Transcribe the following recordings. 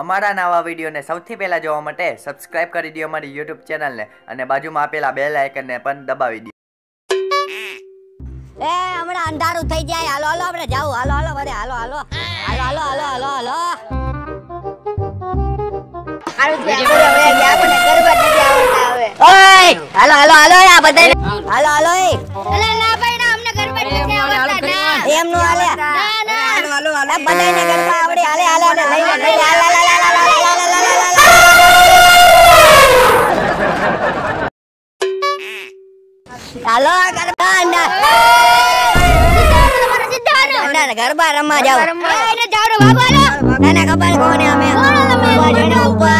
અમારા નવા વિડીયોને સૌથી પહેલા જોવા માટે સબસ્ક્રાઇબ કરી દો અમારી YouTube ચેનલને અને બાજુમાં આપેલા બેલ આઇકનને પણ દબાવી દો. એ હમણાં અંધારું થઈ જાય. હાલો હાલો આપણે જાવ. હાલો હાલો બધે હાલો હાલો હાલો હાલો હાલો હાલો હાલો હાલો હાલો હાલો આ બધા હાલો હાલો ના ભાઈ ના અમને ગરબા નથી આવડતા. એમ નો હાલે. હાલો હાલો હાલો બધાને ગરબા આવડે. હાલે હાલે હાલે લઈ લે હાલો હાલો ગરબા ના ગરબા રમવા જાવ. ના ના ખબર કોને અમે ઉપર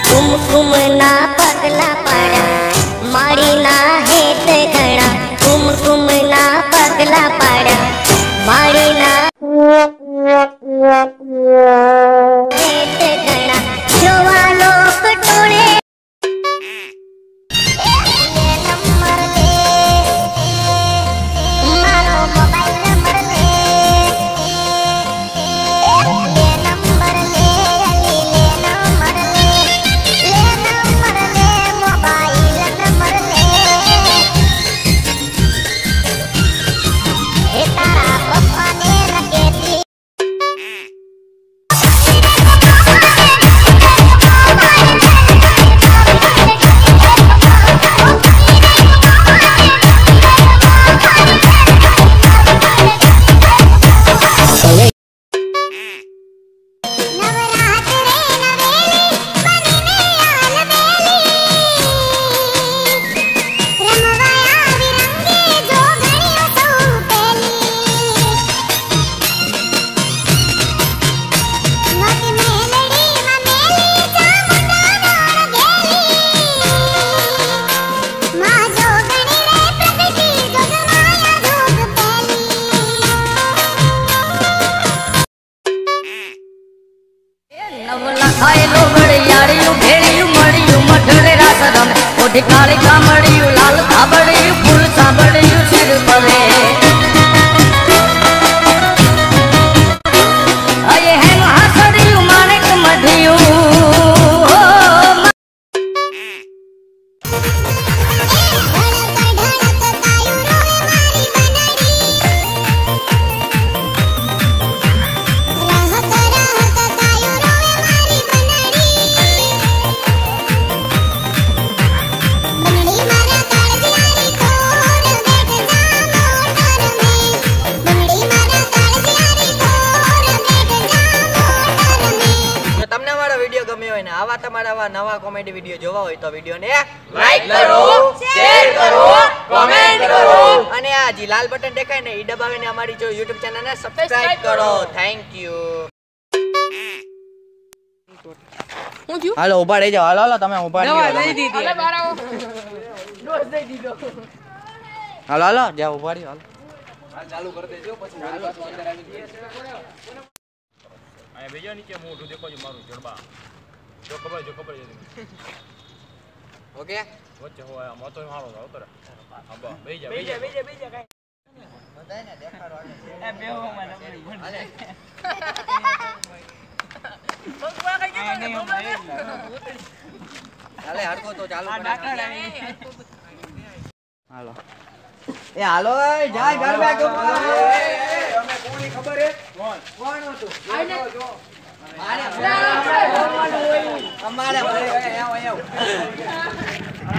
कुमकुमना पगला पड़ा मारी ना हेत घड़ा. कुमकुमना पगला पड़ा मारी ना हेत घड़ा. जोवा लोक टोळे नंबर दे मारो मोबाइल नंबर दे नंबर ले काली कामड़ियों लाल काबड़ियों फूल साबड़ियों सिर परे ये है महासड़ियों माणिक मधियों आवा तमारा नवा कॉमेडी वीडियो जोवा होय तो वीडियो ने लाइक करो, शेर करो, कमेंट करो અને આ જી લાલ બટન દેખાય ને ઈ દબાવીને અમારી જો YouTube ચેનલ ને સબસ્ક્રાઇબ કરો. Thank you. હું થયું? હાલો ઉભા રહી જાઓ. હાલો હાલો તમે ઉભા રહી જાઓ. દઈ દીધી. હાલો બાર આવો. ડોઝ દઈ દીધો. હાલો હાલો જાઓ ઉભા રહી હાલો. ચાલુ કરી દેજો પછી અહીંયા બેજો નીચે મોઢું દેખો છો મારું જડબા જો ખબર છે ઓકે વચ્ચે હોય આમ તો હાલો જાવ તરે આબા બેજા બધાને દેખાડો એ બેહો મને હાલે હાલે હરકો તો ચાલુ હાલો એ હાલો જાય ગરબા ગરબા અમે કોની ખબર હે કોણ હતું જો અમારે આવો